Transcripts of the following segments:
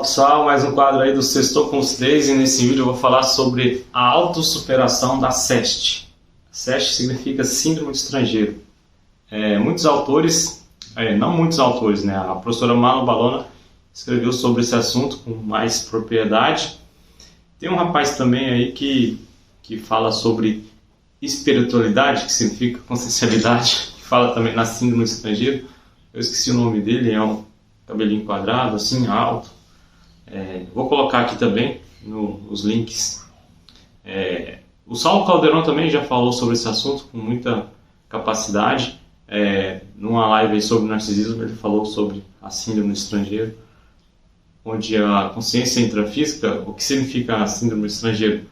pessoal, mais um quadro aí do Sextou com os Três, e nesse vídeo eu vou falar sobre a autossuperação da SEST. SEST significa Síndrome do Estrangeiro. Muitos autores, não muitos autores, né? A professora Manu Balona escreveu sobre esse assunto com mais propriedade. Tem um rapaz também aí que fala sobre espiritualidade, que significa consciencialidade, que fala também na Síndrome do Estrangeiro. Eu esqueci o nome dele, é um cabelinho quadrado, assim, alto. Vou colocar aqui também os links. O Saulo Caldeirão também já falou sobre esse assunto com muita capacidade. Numa live aí sobre narcisismo, ele falou sobre a síndrome do estrangeiro, onde a consciência intrafísica, o que significa a síndrome do estrangeiro?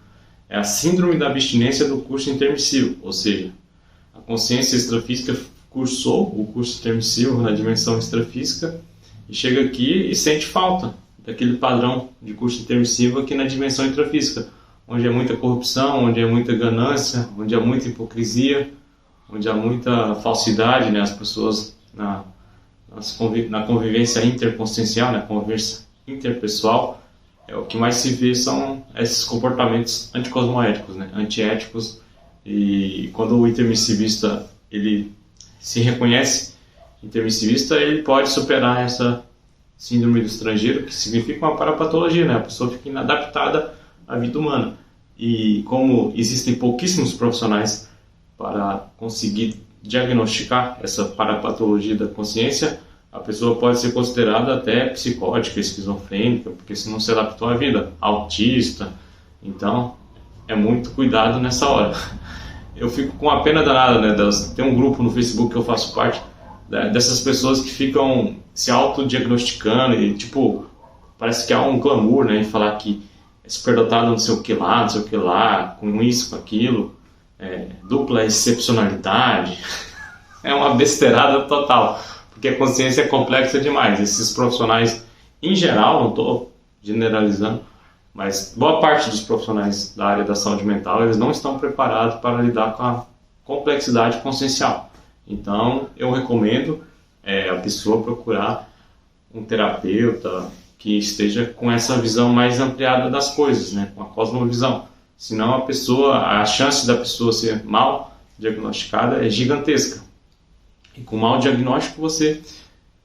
É a síndrome da abstinência do curso intermissivo, ou seja, a consciência extrafísica cursou o curso intermissivo na dimensão extrafísica e chega aqui e sente falta daquele padrão de curso intermissivo aqui na dimensão intrafísica, onde há muita corrupção, onde há muita ganância, onde há muita hipocrisia, onde há muita falsidade, né? As pessoas na convivência interconsciencial, na convivência interpessoal, o que mais se vê são esses comportamentos anticosmoéticos, né? Antiéticos. E quando o intermissivista ele se reconhece intermissivista, ele pode superar essa síndrome do estrangeiro, que significa uma parapatologia, né? A pessoa fica inadaptada à vida humana. E como existem pouquíssimos profissionais para conseguir diagnosticar essa parapatologia da consciência, a pessoa pode ser considerada até psicótica, esquizofrênica, porque se não se adaptou à vida, autista. Então, é muito cuidado nessa hora. Eu fico com a pena danada, né? Tem um grupo no Facebook que eu faço parte, dessas pessoas que ficam se autodiagnosticando e, tipo, parece que há um glamour, né, em falar que é superdotado não sei o que lá, com isso, com aquilo, dupla excepcionalidade. É uma besteirada total, porque a consciência é complexa demais. Esses profissionais, em geral, não estou generalizando, mas boa parte dos profissionais da área da saúde mental, eles não estão preparados para lidar com a complexidade consciencial. Então, eu recomendo a pessoa procurar um terapeuta que esteja com essa visão mais ampliada das coisas, né? Com a cosmovisão. Senão a chance da pessoa ser mal diagnosticada é gigantesca. E com mau diagnóstico você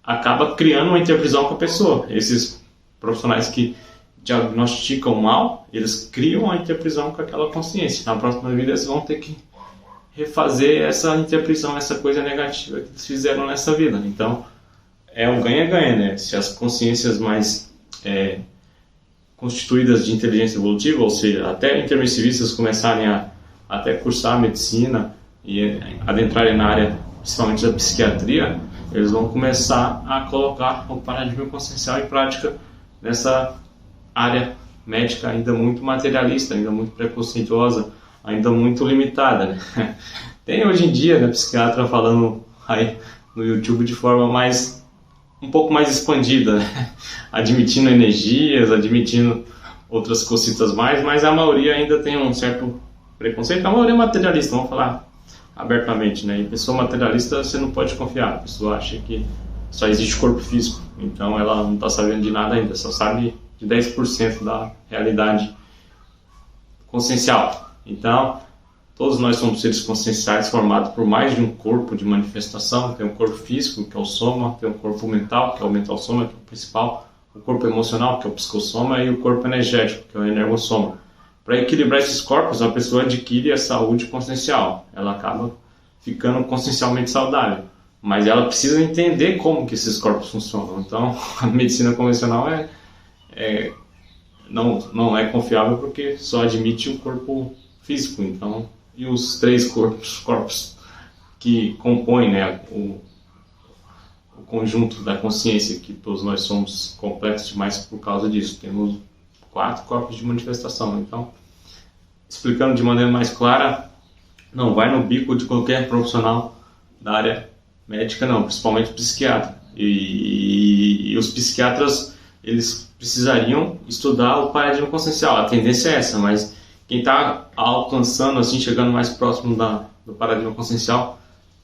acaba criando uma interprisão com a pessoa. Esses profissionais que diagnosticam mal, eles criam uma interprisão com aquela consciência. Na próxima vida eles vão ter que refazer essa interprisão, essa coisa negativa que eles fizeram nessa vida. Então, é um ganha-ganha, né? Se as consciências mais constituídas de inteligência evolutiva, ou seja, até intermissivistas começarem a até cursar medicina e adentrarem na área, principalmente da psiquiatria, eles vão começar a colocar o paradigma consciencial em prática nessa área médica ainda muito materialista, ainda muito preconceituosa, ainda muito limitada, né? Tem hoje em dia, né, psiquiatra falando aí no YouTube de forma um pouco mais expandida, né? Admitindo energias, admitindo outras cositas mais, mas a maioria ainda tem um certo preconceito. A maioria é materialista, vamos falar abertamente, né? E pessoa materialista você não pode confiar, a pessoa acha que só existe corpo físico, então ela não está sabendo de nada ainda, só sabe de 10% da realidade consciencial. Então, todos nós somos seres conscienciais formados por mais de um corpo de manifestação. Tem um corpo físico, que é o soma, tem um corpo mental, que é o mental soma, que é o principal, o corpo emocional, que é o psicossoma, e o corpo energético, que é o energossoma. Para equilibrar esses corpos, a pessoa adquire a saúde consciencial. Ela acaba ficando consciencialmente saudável. Mas ela precisa entender como que esses corpos funcionam. Então, a medicina convencional não é confiável porque só admite o corpo físico, então, e os três corpos que compõem, né, o conjunto da consciência, que todos nós somos complexos demais por causa disso. Temos 4 corpos de manifestação. Então, explicando de maneira mais clara, não vai no bico de qualquer profissional da área médica, não, principalmente psiquiatra. E os psiquiatras, eles precisariam estudar o paradigma consciencial. A tendência é essa, mas quem está alcançando, assim, chegando mais próximo do paradigma consciencial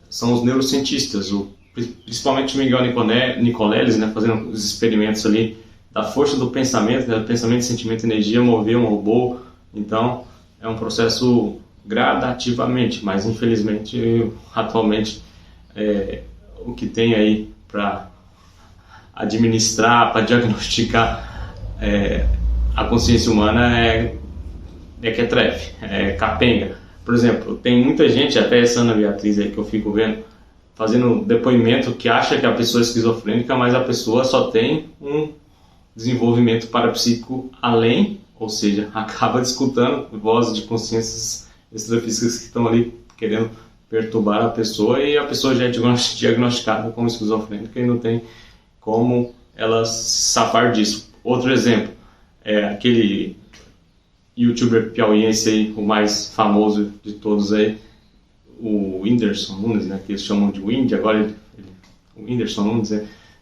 são os neurocientistas, principalmente o Miguel Nicoleles, né, fazendo os experimentos ali da força do pensamento, né? Pensamento, sentimento, energia, mover um robô. Então, é um processo gradativamente, mas infelizmente, atualmente, o que tem aí para administrar, para diagnosticar a consciência humana que é trefe, é capenga. Por exemplo, tem muita gente, até essa Ana Beatriz aí que eu fico vendo, fazendo depoimento que acha que a pessoa é esquizofrênica, mas a pessoa só tem um desenvolvimento parapsíquico além, ou seja, acaba escutando vozes de consciências extrafísicas que estão ali querendo perturbar a pessoa, e a pessoa já é diagnosticada como esquizofrênica e não tem como ela se safar disso. Outro exemplo é aquele youtuber piauiense aí, o mais famoso de todos aí, o Whindersson Nunes, né, que eles chamam de Windy, agora o Whindersson Nunes,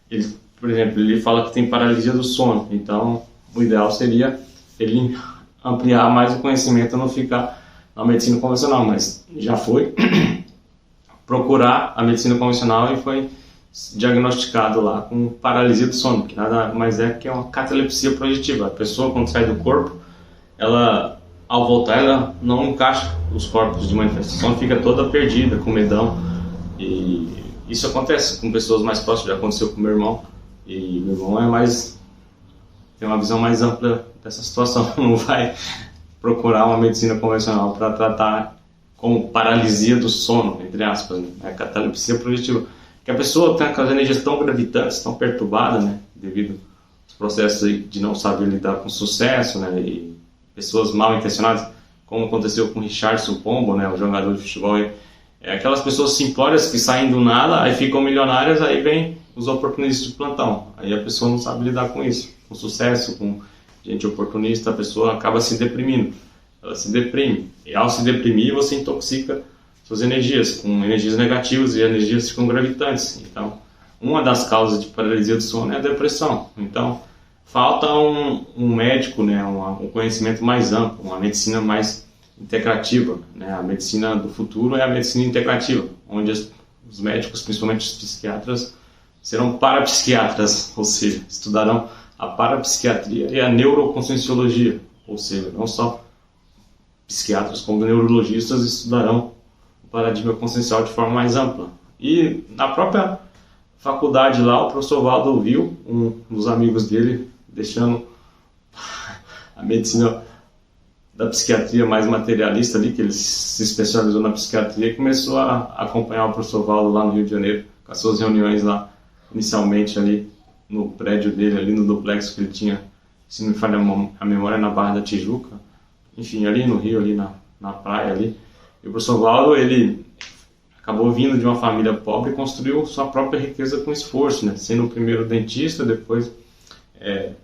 ele, por exemplo, ele fala que tem paralisia do sono. Então, o ideal seria ele ampliar mais o conhecimento, não ficar na medicina convencional, mas já foi procurar a medicina convencional e foi diagnosticado lá com paralisia do sono, que nada mais é que uma catalepsia projetiva. A pessoa, quando sai do corpo, ela, ao voltar, ela não encaixa os corpos de manifestação, fica toda perdida, com medão. E isso acontece com pessoas mais próximas, já aconteceu com meu irmão. E meu irmão tem uma visão mais ampla dessa situação, não vai procurar uma medicina convencional para tratar como paralisia do sono, entre aspas, né? Catalepsia projetiva, que a pessoa tem aquelas energias tão gravitantes, tão perturbadas, né, devido aos processos aí de não saber lidar com sucesso, né, e pessoas mal intencionadas, como aconteceu com o Richardson Pombo, né, o jogador de futebol. Aquelas pessoas simplórias que saem do nada, aí ficam milionárias, aí vem os oportunistas de plantão. Aí a pessoa não sabe lidar com isso, com sucesso, com gente oportunista, a pessoa acaba se deprimindo. Ela se deprime. E ao se deprimir, você intoxica suas energias, com energias negativas, e energias ficam gravitantes. Então, uma das causas de paralisia do sono é a depressão. Então, falta um médico, né, um conhecimento mais amplo, uma medicina mais integrativa, né? A medicina do futuro é a medicina integrativa, onde os médicos, principalmente os psiquiatras, serão parapsiquiatras, ou seja, estudarão a parapsiquiatria e a neuroconscienciologia, ou seja, não só psiquiatras como neurologistas estudarão o paradigma consciencial de forma mais ampla. E na própria faculdade lá, o professor Valdo ouviu um dos amigos dele deixando a medicina da psiquiatria mais materialista ali, que ele se especializou na psiquiatria, e começou a acompanhar o professor Valdo lá no Rio de Janeiro, com as suas reuniões lá, inicialmente ali no prédio dele, ali no duplex que ele tinha, se não me falha a memória, na Barra da Tijuca, enfim, ali no Rio, ali na praia ali. E o professor Valdo, ele acabou vindo de uma família pobre e construiu sua própria riqueza com esforço, né? Sendo o primeiro dentista, depois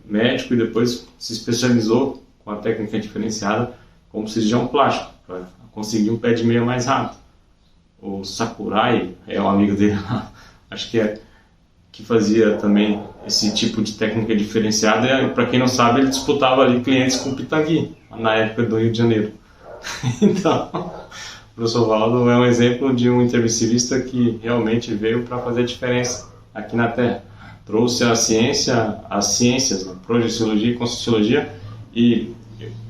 médico, e depois se especializou com a técnica diferenciada como cirurgião plástico, para conseguir um pé de meia mais rápido. O Sakurai é um amigo dele lá, acho que fazia também esse tipo de técnica diferenciada, e para quem não sabe, ele disputava ali clientes com Pitangui, na época do Rio de Janeiro. Então, o professor Valdo é um exemplo de um intermissivista que realmente veio para fazer a diferença aqui na Terra. Trouxe a ciência, as ciências, né, projeciologia e conscienciologia, e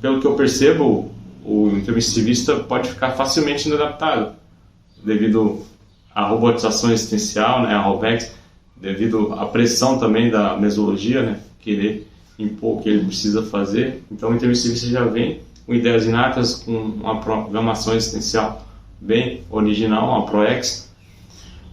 pelo que eu percebo, o intermissivista pode ficar facilmente inadaptado devido à robotização existencial, né, a Robex, devido à pressão também da mesologia, né, querer impor o que ele precisa fazer. Então o intermissivista já vem com ideias inatas, com uma programação existencial bem original, uma ProEx,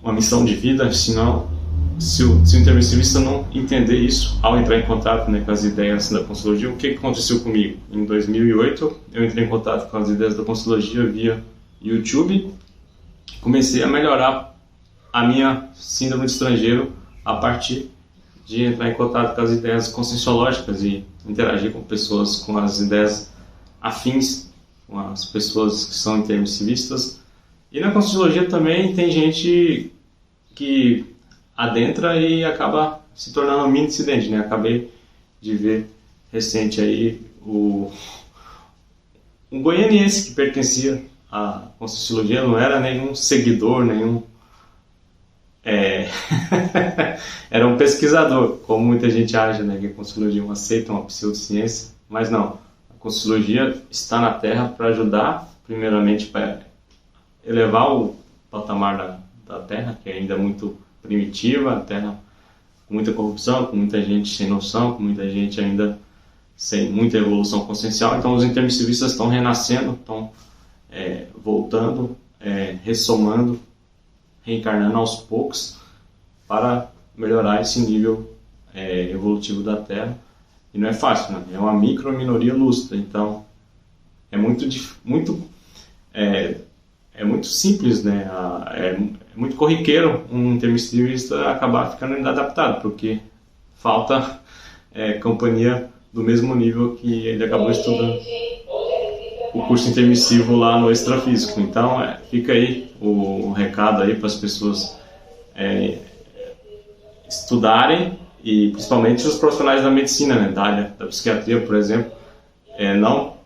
uma missão de vida. Senão, se o intermissivista não entender isso, ao entrar em contato, né, com as ideias da Conscienciologia, o que aconteceu comigo? Em 2008, eu entrei em contato com as ideias da Conscienciologia via YouTube, comecei a melhorar a minha síndrome de estrangeiro a partir de entrar em contato com as ideias conscienciológicas e interagir com pessoas com as ideias afins, com as pessoas que são intermissivistas. E na Conscienciologia também tem gente que adentra e acaba se tornando um mini dissidente, né? Acabei de ver recente aí um goianiense que pertencia à Conscienciologia, não era nenhum seguidor, nenhum é, era um pesquisador, como muita gente acha, né, que a Conscienciologia não aceita uma pseudociência, mas não. A Conscienciologia está na Terra para ajudar, primeiramente, para elevar o patamar da Terra, que é ainda muito primitiva, a Terra com muita corrupção, com muita gente sem noção, com muita gente ainda sem muita evolução consciencial. Então os intermissivistas estão renascendo, estão voltando, ressomando, reencarnando aos poucos para melhorar esse nível evolutivo da Terra. E não é fácil, né? É uma micro-minoria lúcida, então é muito simples, né? É muito corriqueiro um intermissivista acabar ficando inadaptado, porque falta companhia do mesmo nível que ele acabou estudando o curso intermissivo lá no extrafísico. Então fica aí o recado aí para as pessoas estudarem, e principalmente os profissionais da medicina, né, da área da psiquiatria, por exemplo, não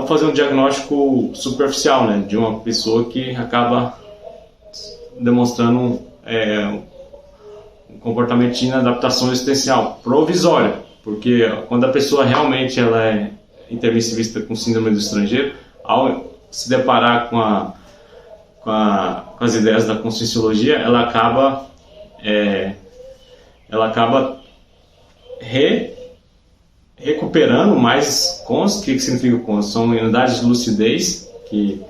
fazer um diagnóstico superficial, né, de uma pessoa que acaba demonstrando um comportamento de inadaptação existencial provisória, porque quando a pessoa realmente ela é intermissivista com síndrome do estrangeiro, ao se deparar com as ideias da Conscienciologia, ela acaba recuperando mais cons. O que significa cons? São unidades de lucidez que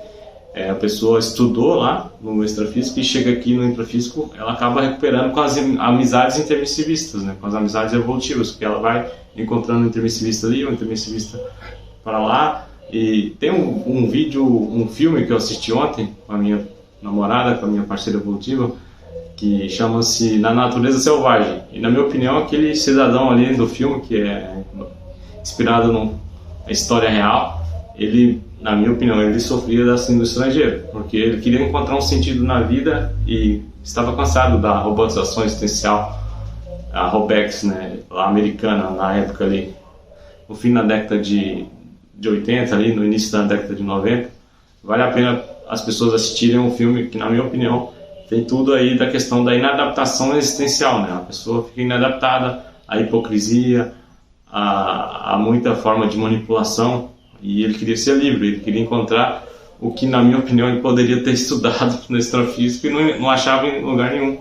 a pessoa estudou lá no extrafísico e chega aqui no intrafísico, ela acaba recuperando com as amizades intermissivistas, né? Com as amizades evolutivas, porque ela vai encontrando um intermissivista ali, um intermissivista para lá. E tem um filme que eu assisti ontem com a minha namorada, com a minha parceira evolutiva, que chama-se Na Natureza Selvagem. E na minha opinião, aquele cidadão ali do filme, que é inspirado na história real, ele, na minha opinião, ele sofria da síndrome do estrangeiro, porque ele queria encontrar um sentido na vida e estava cansado da robotização existencial, a Robex, né, lá americana, na época ali, no fim da década de 80, ali no início da década de 90. Vale a pena as pessoas assistirem um filme que, na minha opinião, tem tudo aí da questão da inadaptação existencial, né? A pessoa fica inadaptada à hipocrisia, a muita forma de manipulação, e ele queria ser livre, ele queria encontrar o que, na minha opinião, ele poderia ter estudado no extrafísico e não achava em lugar nenhum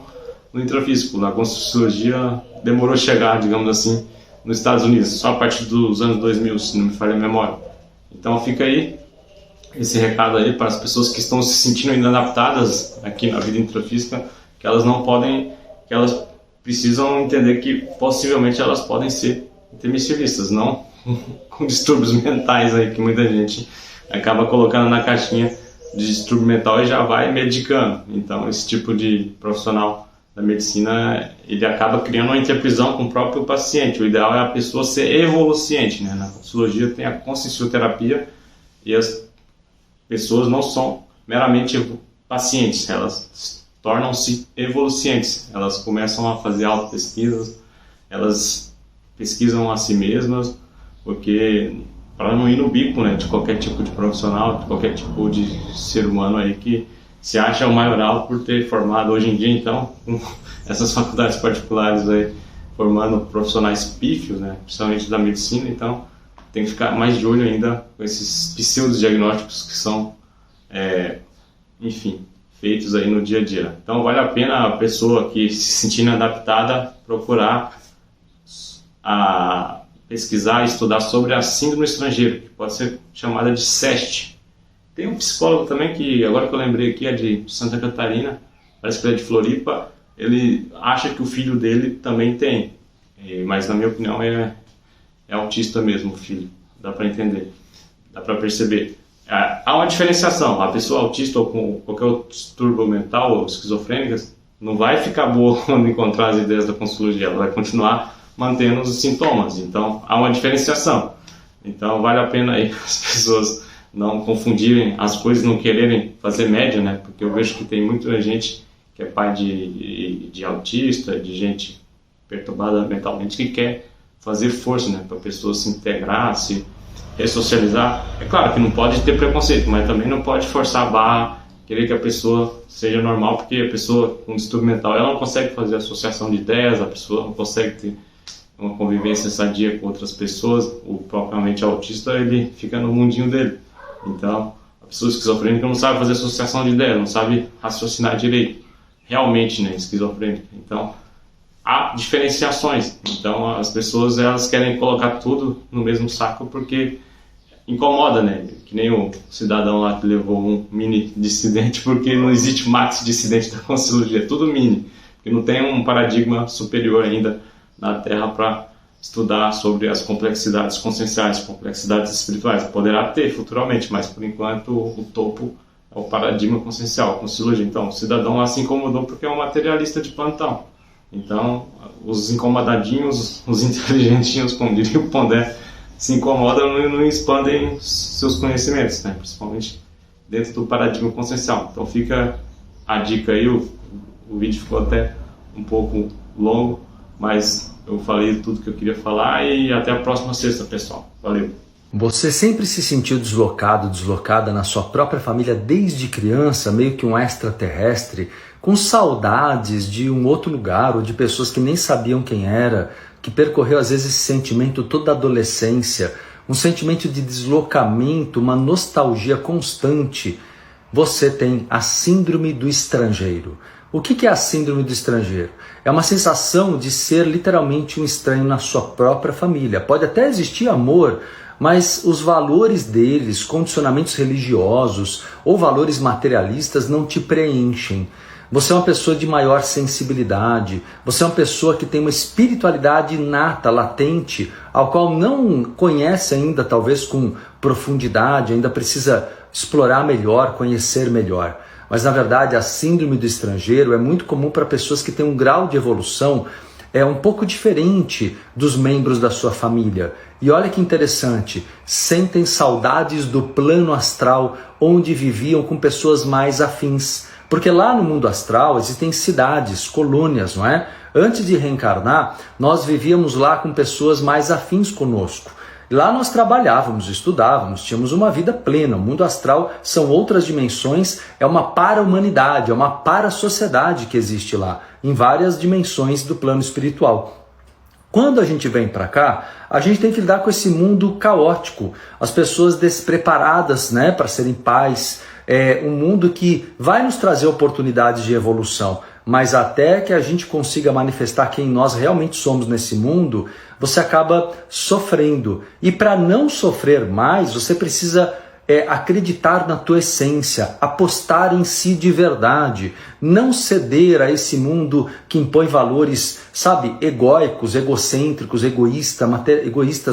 no intrafísico. Na Conscienciologia demorou a chegar, digamos assim, nos Estados Unidos, só a partir dos anos 2000, se não me falha a memória. Então fica aí esse recado aí para as pessoas que estão se sentindo inadaptadas aqui na vida intrafísica, que elas não podem, que elas precisam entender que possivelmente elas podem ser intermissivistas, não com distúrbios mentais aí que muita gente acaba colocando na caixinha de distúrbio mental e já vai medicando. Então esse tipo de profissional da medicina, ele acaba criando uma interprisão com o próprio paciente. O ideal é a pessoa ser evoluciente, né? Na Conscienciologia tem a consciencioterapia e as pessoas não são meramente pacientes, elas tornam-se evolucientes, elas começam a fazer autopesquisas, elas pesquisam a si mesmas, porque para não ir no bico, né, de qualquer tipo de profissional, de qualquer tipo de ser humano aí que se acha o maioral por ter formado hoje em dia, então, com essas faculdades particulares aí, formando profissionais pífios, né, principalmente da medicina. Então tem que ficar mais de olho ainda com esses pseudodiagnósticos que são, enfim, feitos aí no dia a dia. Então vale a pena a pessoa que se sentir inadaptada procurar pesquisar e estudar sobre a síndrome do estrangeiro, que pode ser chamada de SEST. Tem um psicólogo também que, agora que eu lembrei aqui, é de Santa Catarina, parece que ele é de Floripa, ele acha que o filho dele também tem, mas na minha opinião é autista mesmo o filho, dá para entender, dá para perceber. Há uma diferenciação, a pessoa autista ou com qualquer outro distúrbio mental ou esquizofrênica não vai ficar boa quando encontrar as ideias da Conscienciologia, ela vai continuar mantendo os sintomas, então há uma diferenciação. Então vale a pena aí as pessoas não confundirem as coisas, não quererem fazer média, né? Porque eu vejo que tem muita gente que é pai de autista, de gente perturbada mentalmente, que quer fazer força, né? Para a pessoa se integrar, se ressocializar. É claro que não pode ter preconceito, mas também não pode forçar a barra querer que a pessoa seja normal, porque a pessoa com distúrbio mental, ela não consegue fazer associação de ideias, a pessoa não consegue ter uma convivência sadia com outras pessoas. O propriamente autista, ele fica no mundinho dele. Então, a pessoa esquizofrênica não sabe fazer associação de ideias, não sabe raciocinar direito, realmente, né, esquizofrênica. Então, há diferenciações. Então, as pessoas, elas querem colocar tudo no mesmo saco porque incomoda, né? Que nem o cidadão lá que levou um mini dissidente, porque não existe maxi dissidente da Conscienciologia, é tudo mini, porque não tem um paradigma superior ainda na Terra para estudar sobre as complexidades conscienciais, complexidades espirituais. Poderá ter futuramente, mas por enquanto o topo é o paradigma consciencial, a Conscienciologia. Então, o cidadão lá se incomodou porque é um materialista de plantão. Então, os incomodadinhos, os inteligentinhos, como diria o Pondé, se incomodam e não expandem seus conhecimentos, né? Principalmente dentro do paradigma consciencial. Então fica a dica aí, o vídeo ficou até um pouco longo, mas eu falei tudo que eu queria falar e até a próxima sexta, pessoal. Valeu! Você sempre se sentiu deslocado, deslocada na sua própria família desde criança, meio que um extraterrestre, com saudades de um outro lugar ou de pessoas que nem sabiam quem era, que percorreu às vezes esse sentimento toda a adolescência, um sentimento de deslocamento, uma nostalgia constante. Você tem a síndrome do estrangeiro. O que é a síndrome do estrangeiro? É uma sensação de ser literalmente um estranho na sua própria família. Pode até existir amor, mas os valores deles, condicionamentos religiosos ou valores materialistas não te preenchem. Você é uma pessoa de maior sensibilidade, você é uma pessoa que tem uma espiritualidade inata, latente, ao qual não conhece ainda, talvez com profundidade, ainda precisa explorar melhor, conhecer melhor. Mas na verdade a síndrome do estrangeiro é muito comum para pessoas que têm um grau de evolução um pouco diferente dos membros da sua família. E olha que interessante, sentem saudades do plano astral onde viviam com pessoas mais afins. Porque lá no mundo astral existem cidades, colônias, não é? Antes de reencarnar, nós vivíamos lá com pessoas mais afins conosco. Lá nós trabalhávamos, estudávamos, tínhamos uma vida plena. O mundo astral são outras dimensões, é uma para-humanidade, é uma para-sociedade que existe lá, em várias dimensões do plano espiritual. Quando a gente vem para cá, a gente tem que lidar com esse mundo caótico, as pessoas despreparadas, né, para serem pais. É um mundo que vai nos trazer oportunidades de evolução, mas até que a gente consiga manifestar quem nós realmente somos nesse mundo, você acaba sofrendo. E para não sofrer mais, você precisa acreditar na tua essência, apostar em si de verdade, não ceder a esse mundo que impõe valores, sabe, egóicos, egocêntricos, egoístas,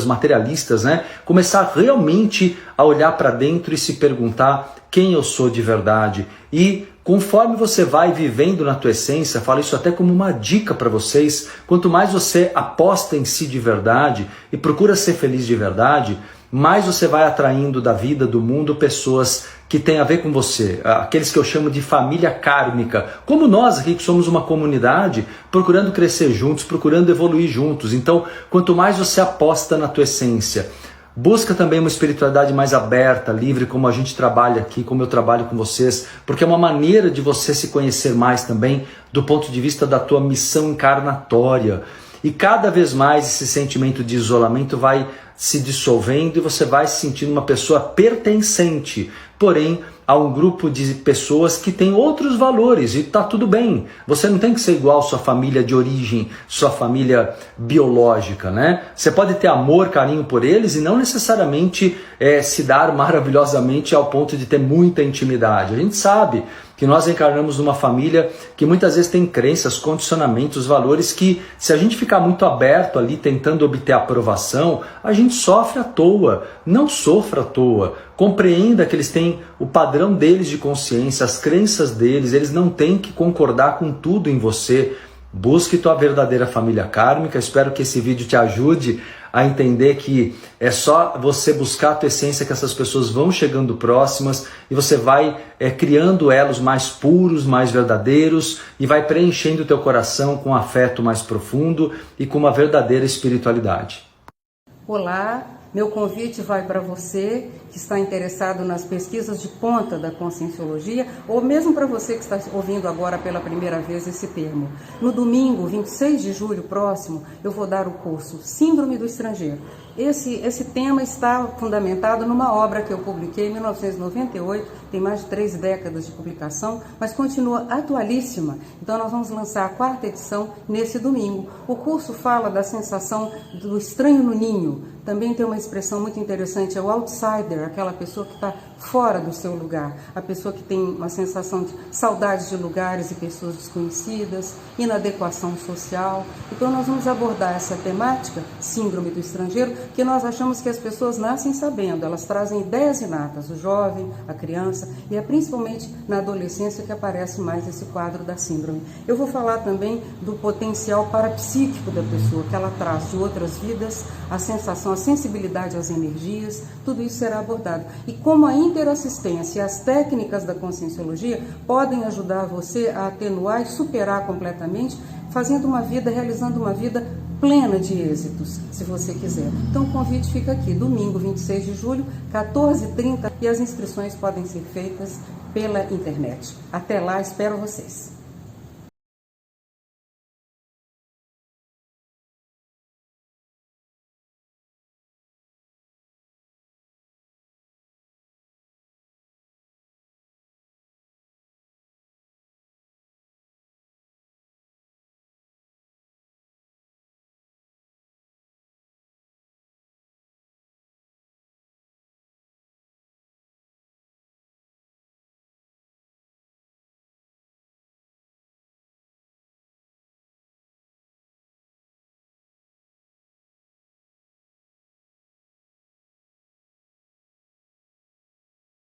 materialistas, né? Começar realmente a olhar para dentro e se perguntar quem eu sou de verdade. E conforme você vai vivendo na tua essência, falo isso até como uma dica para vocês, quanto mais você aposta em si de verdade e procura ser feliz de verdade, mais você vai atraindo da vida, do mundo, pessoas que têm a ver com você, aqueles que eu chamo de família kármica, como nós aqui que somos uma comunidade, procurando crescer juntos, procurando evoluir juntos. Então, quanto mais você aposta na tua essência, busca também uma espiritualidade mais aberta, livre, como a gente trabalha aqui, como eu trabalho com vocês, porque é uma maneira de você se conhecer mais também do ponto de vista da tua missão encarnatória. E cada vez mais esse sentimento de isolamento vai se dissolvendo e você vai se sentindo uma pessoa pertencente, porém a um grupo de pessoas que têm outros valores e está tudo bem. Você não tem que ser igual à sua família de origem, sua família biológica, né? Você pode ter amor, carinho por eles e não necessariamente se dar maravilhosamente ao ponto de ter muita intimidade. A gente sabe que nós encarnamos numa família que muitas vezes tem crenças, condicionamentos, valores que, se a gente ficar muito aberto ali tentando obter aprovação, a gente sofre à toa. Não sofra à toa. Compreenda que eles têm o padrão deles de consciência, as crenças deles, eles não têm que concordar com tudo em você. Busque tua verdadeira família kármica. Espero que esse vídeo te ajude a entender que é só você buscar a tua essência que essas pessoas vão chegando próximas e você vai criando elos mais puros, mais verdadeiros e vai preenchendo o teu coração com um afeto mais profundo e com uma verdadeira espiritualidade. Olá, Meu convite vai para você que está interessado nas pesquisas de ponta da Conscienciologia, ou mesmo para você que está ouvindo agora pela primeira vez esse termo. No domingo, 26 de julho próximo, eu vou dar o curso Síndrome do Estrangeiro. Esse tema está fundamentado numa obra que eu publiquei em 1998, tem mais de 3 décadas de publicação, mas continua atualíssima. Então nós vamos lançar a 4ª edição nesse domingo. O curso fala da sensação do estranho no ninho. Também tem uma expressão muito interessante, é o outsider, aquela pessoa que está fora do seu lugar, a pessoa que tem uma sensação de saudades de lugares e pessoas desconhecidas, inadequação social. Então nós vamos abordar essa temática, síndrome do estrangeiro, que nós achamos que as pessoas nascem sabendo, elas trazem ideias inatas, o jovem, a criança, e é principalmente na adolescência que aparece mais esse quadro da síndrome. Eu vou falar também do potencial parapsíquico da pessoa, que ela traz de outras vidas, a sensação, a sensibilidade às energias, tudo isso será abordado. E como a interassistência e as técnicas da Conscienciologia podem ajudar você a atenuar e superar completamente, fazendo uma vida, realizando uma vida plena de êxitos, se você quiser. Então o convite fica aqui, domingo 26 de julho, 14h30, e as inscrições podem ser feitas pela internet. Até lá, espero vocês.